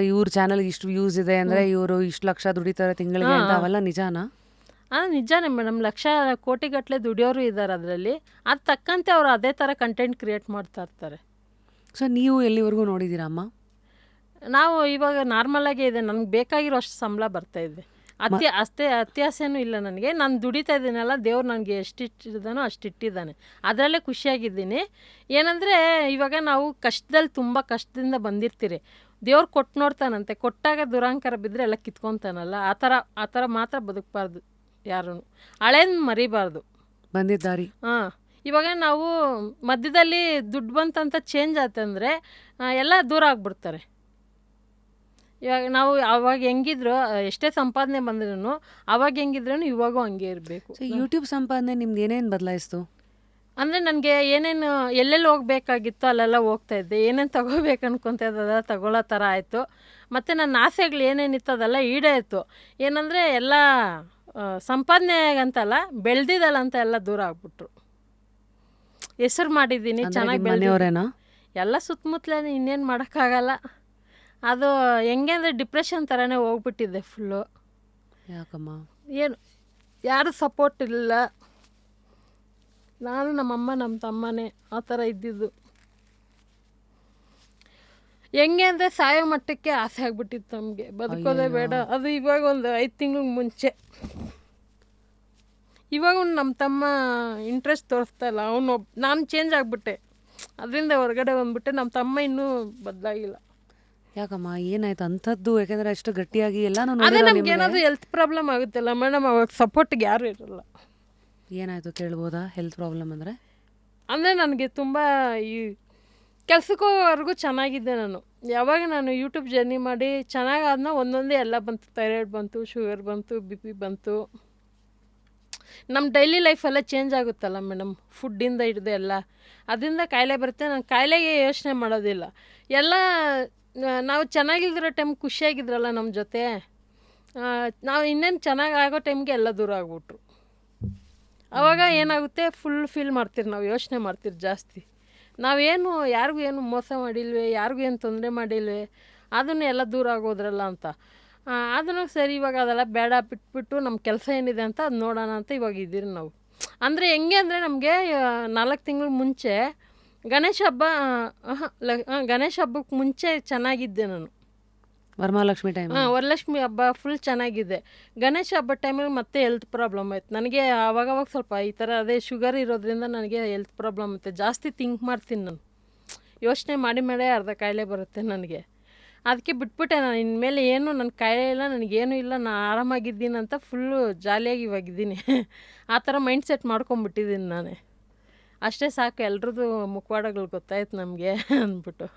ಇವ್ರ ಚಾನಲ್ಗೆ ಇಷ್ಟು ವ್ಯೂಸ್ ಇದೆ ಅಂದರೆ ಇವರು ಇಷ್ಟು ಲಕ್ಷ ದುಡಿತಾರೆ ತಿಂಗಳಿಗೆ ಅಂತ, ಅವೆಲ್ಲ ನಿಜಾನಾ? ನಿಜಾನೇ ಮೇಡಮ್. ಲಕ್ಷ ಕೋಟಿಗಟ್ಟಲೆ ದುಡಿಯೋರು ಇದ್ದಾರೆ ಅದರಲ್ಲಿ. ಅದು ತಕ್ಕಂತೆ ಅವರು ಅದೇ ಥರ ಕಂಟೆಂಟ್ ಕ್ರಿಯೇಟ್ ಮಾಡ್ತಾ ಇರ್ತಾರೆ. ಸೊ ನೀವು ಎಲ್ಲಿವರೆಗೂ ನೋಡಿದ್ದೀರಾ ಅಮ್ಮ? ನಾವು ಇವಾಗ ನಾರ್ಮಲಾಗೇ ಇದೆ, ನನಗೆ ಬೇಕಾಗಿರೋ ಅಷ್ಟು ಸಂಬಳ ಬರ್ತಾಯಿದೆ. ಅತ್ಯಾಸೆನೂ ಇಲ್ಲ ನನಗೆ. ನಾನು ದುಡಿತಾ ಇದ್ದೀನಲ್ಲ, ದೇವ್ರು ನನಗೆ ಎಷ್ಟಿಟ್ಟಿದ್ದಾನೋ ಅಷ್ಟಿಟ್ಟಿದ್ದಾನೆ, ಅದರಲ್ಲೇ ಖುಷಿಯಾಗಿದ್ದೀನಿ. ಏನಂದರೆ ಇವಾಗ ನಾವು ಕಷ್ಟದಲ್ಲಿ ತುಂಬ ಕಷ್ಟದಿಂದ ಬಂದಿರ್ತೀರಿ, ದೇವ್ರು ಕೊಟ್ಟು ನೋಡ್ತಾನಂತೆ. ಕೊಟ್ಟಾಗ ದುರಾಂಕಾರ ಬಿದ್ದರೆ ಎಲ್ಲ ಕಿತ್ಕೊತಾನಲ್ಲ, ಆ ಥರ ಮಾತ್ರ ಬದುಕಬಾರ್ದು ಯಾರೂ. ಹಳೇದು ಮರಿಬಾರ್ದು, ಬಂದಿದ್ದಾರಿ. ಇವಾಗ ನಾವು ಮಧ್ಯದಲ್ಲಿ ದುಡ್ಡು ಬಂತಂತ ಚೇಂಜ್ ಆಯ್ತಂದರೆ ಎಲ್ಲ ದೂರ ಆಗ್ಬಿಡ್ತಾರೆ. ಇವಾಗ ನಾವು ಅವಾಗ ಹೆಂಗಿದ್ರು, ಎಷ್ಟೇ ಸಂಪಾದನೆ ಬಂದ್ರೂ ಅವಾಗ ಹೆಂಗಿದ್ರೂ ಇವಾಗೂ ಹಂಗೆ ಇರಬೇಕು. ಸೊ ಯೂಟ್ಯೂಬ್ ಸಂಪಾದನೆ ನಿಮ್ದು ಏನೇನು ಬದಲಾಯಿಸ್ತು? ಅಂದರೆ ನನಗೆ ಏನೇನು ಎಲ್ಲೆಲ್ಲಿ ಹೋಗ್ಬೇಕಾಗಿತ್ತು ಅಲ್ಲೆಲ್ಲ ಹೋಗ್ತಾಯಿದ್ದೆ. ಏನೇನು ತೊಗೋಬೇಕು ಅನ್ಕೊತ ಅದೆಲ್ಲ ತಗೊಳ್ಳೋ ಥರ ಆಯಿತು. ಮತ್ತು ನನ್ನ ಆಸೆಗಳು ಏನೇನಿತ್ತು ಅದೆಲ್ಲ ಈಡೇರಿತು. ಏನಂದರೆ ಎಲ್ಲ ಸಂಪಾದನೆಗಂತಲ್ಲ, ಬೆಳೆದಿದ್ದಲ್ಲ ಅಂತ ಎಲ್ಲ ದೂರ ಆಗ್ಬಿಟ್ರು. ಹೆಸರು ಮಾಡಿದ್ದೀನಿ, ಚೆನ್ನಾಗಿ ಮನೆಯವರೇನಾ? ಎಲ್ಲ ಸುತ್ತಮುತ್ತಲೇ, ಇನ್ನೇನು ಮಾಡೋಕ್ಕಾಗಲ್ಲ. ಅದು ಹೆಂಗೆ ಅಂದರೆ ಡಿಪ್ರೆಷನ್ ಥರನೇ ಹೋಗ್ಬಿಟ್ಟಿದ್ದೆ ಫುಲ್ಲು. ಯಾಕಮ್ಮ? ಏನು ಯಾರು ಸಪೋರ್ಟ್ ಇಲ್ಲ. ನಾನು ನಮ್ಮಮ್ಮ ನಮ್ಮ ತಮ್ಮನೇ ಆ ಥರ ಇದ್ದಿದ್ದು. ಹೆಂಗೆ ಅಂದರೆ ಸಾಯೋ ಮಟ್ಟಕ್ಕೆ ಆಸೆ ಆಗ್ಬಿಟ್ಟಿತ್ತು ನಮಗೆ, ಬದುಕೋದೇ ಬೇಡ. ಅದು ಇವಾಗ ಒಂದು 5 ತಿಂಗ್ಳಿಗೆ ಮುಂಚೆ. ಇವಾಗ ನಮ್ಮ ತಮ್ಮ ಇಂಟ್ರೆಸ್ಟ್ ತೋರಿಸ್ತಾ ಇಲ್ಲ. ನಾನು ಚೇಂಜ್ ಆಗಿಬಿಟ್ಟೆ, ಅದರಿಂದ ಹೊರಗಡೆ ಬಂದ್ಬಿಟ್ಟೆ. ನಮ್ಮ ತಮ್ಮ ಇನ್ನೂ ಬದಲಾಗಿಲ್ಲ. ಯಾಕಮ್ಮ, ಏನಾಯ್ತು ಅಂಥದ್ದು? ಯಾಕೆಂದರೆ ಅಷ್ಟು ಗಟ್ಟಿಯಾಗಿ ಎಲ್ಲಾನು ಅದೇ ನಮ್ಗೆ ಏನಾದರೂ ಹೆಲ್ತ್ ಪ್ರಾಬ್ಲಮ್ ಆಗುತ್ತಲ್ಲ ಮೇಡಮ್, ಅವಾಗ ಸಪೋರ್ಟ್ಗೆ ಯಾರೂ ಇರಲ್ಲ. ಏನಾಯಿತು ಕೇಳ್ಬೋದಾ? ಹೆಲ್ತ್ ಪ್ರಾಬ್ಲಮ್ ಅಂದರೆ ನನಗೆ ತುಂಬ ಈ ಕೆಲ್ಸಕ್ಕೆ ಹೋಗೋವರೆಗೂ ಚೆನ್ನಾಗಿದ್ದೆ ನಾನು. ಯಾವಾಗ ನಾನು ಯೂಟ್ಯೂಬ್ ಜರ್ನಿ ಮಾಡಿ ಚೆನ್ನಾಗಾದ್ನೋ ಒಂದೊಂದೇ ಎಲ್ಲ ಬಂತು. ಥೈರಾಯ್ಡ್ ಬಂತು, ಶುಗರ್ ಬಂತು, BP ಬಂತು. ನಮ್ಮ ಡೈಲಿ ಲೈಫೆಲ್ಲ ಚೇಂಜ್ ಆಗುತ್ತಲ್ಲ ಮೇಡಮ್, ಫುಡ್ಡಿಂದ ಹಿಡ್ದು ಎಲ್ಲ. ಅದರಿಂದ ಕಾಯಿಲೆ ಬರುತ್ತೆ. ನಾನು ಕಾಯಿಲೆಗೆ ಯೋಚನೆ ಮಾಡೋದಿಲ್ಲ. ಎಲ್ಲ ನಾವು ಚೆನ್ನಾಗಿಲ್ದಿರೋ ಟೈಮ್ ಖುಷಿಯಾಗಿದ್ರಲ್ಲ ನಮ್ಮ ಜೊತೆ, ನಾವು ಇನ್ನೇನು ಚೆನ್ನಾಗಿ ಆಗೋ ಟೈಮ್ಗೆ ಎಲ್ಲ ದೂರ ಆಗ್ಬಿಟ್ರು. ಆವಾಗ ಏನಾಗುತ್ತೆ, ಫುಲ್ ಫೀಲ್ ಮಾಡ್ತೀರಿ, ನಾವು ಯೋಚನೆ ಮಾಡ್ತೀರಿ ಜಾಸ್ತಿ. ನಾವೇನು ಯಾರಿಗೂ ಏನು ಮೋಸ ಮಾಡಿಲ್ವೇ, ಯಾರಿಗೂ ಏನು ತೊಂದರೆ ಮಾಡಿಲ್ವೇ, ಅದನ್ನು ಎಲ್ಲ ದೂರ ಆಗೋದ್ರಲ್ಲ ಅಂತ. ಅದನ್ನು ಸರಿ, ಇವಾಗ ಅದೆಲ್ಲ ಬೇಡ, ಬಿಟ್ಬಿಟ್ಟು ನಮ್ಮ ಕೆಲಸ ಏನಿದೆ ಅಂತ ಅದು ನೋಡೋಣ ಅಂತ ಇವಾಗ ಇದ್ದೀರಿ ನಾವು. ಅಂದರೆ ಹೆಂಗೆ ಅಂದರೆ ನಮಗೆ 4 ತಿಂಗಳ ಮುಂಚೆ ಗಣೇಶ ಹಬ್ಬಕ್ಕೆ ಮುಂಚೆ ಚೆನ್ನಾಗಿದ್ದೆ ನಾನು. ವರಮಹಾಲಕ್ಷ್ಮಿ ಟೈಮ್. ವರಲಕ್ಷ್ಮಿ ಹಬ್ಬ ಫುಲ್ ಚೆನ್ನಾಗಿದೆ. ಗಣೇಶ ಹಬ್ಬ ಟೈಮಲ್ಲಿ ಮತ್ತೆ ಹೆಲ್ತ್ ಪ್ರಾಬ್ಲಮ್ ಆಯ್ತು ನನಗೆ. ಆವಾಗವಾಗ ಸ್ವಲ್ಪ ಈ ಥರ ಅದೇ ಶುಗರ್ ಇರೋದ್ರಿಂದ ನನಗೆ ಹೆಲ್ತ್ ಪ್ರಾಬ್ಲಮ್ ಆಯ್ತು. ಜಾಸ್ತಿ ಥಿಂಕ್ ಮಾಡ್ತೀನಿ ನಾನು, ಯೋಚನೆ ಮಾಡಿ ಅರ್ಧ ಕಾಯಿಲೆ ಬರುತ್ತೆ ನನಗೆ. ಅದಕ್ಕೆ ಬಿಟ್ಬಿಟ್ಟೆ ನಾನು. ಇನ್ಮೇಲೆ ಏನು ನನ್ನ ಕಾಯಿಲೆ ಇಲ್ಲ, ನನಗೇನು ಇಲ್ಲ, ನಾನು ಆರಾಮಾಗಿದ್ದೀನಿ ಅಂತ ಫುಲ್ಲು ಜಾಲಿಯಾಗಿ ಇವಾಗಿದ್ದೀನಿ. ಆ ಥರ ಮೈಂಡ್ ಸೆಟ್ ಮಾಡ್ಕೊಂಬಿಟ್ಟಿದ್ದೀನಿ ನಾನೇ. ಅಷ್ಟೇ ಸಾಕು, ಎಲ್ರದ್ದು ಮುಖವಾಡಗಳು ಗೊತ್ತಾಯ್ತು ನಮಗೆ ಅಂದ್ಬಿಟ್ಟು.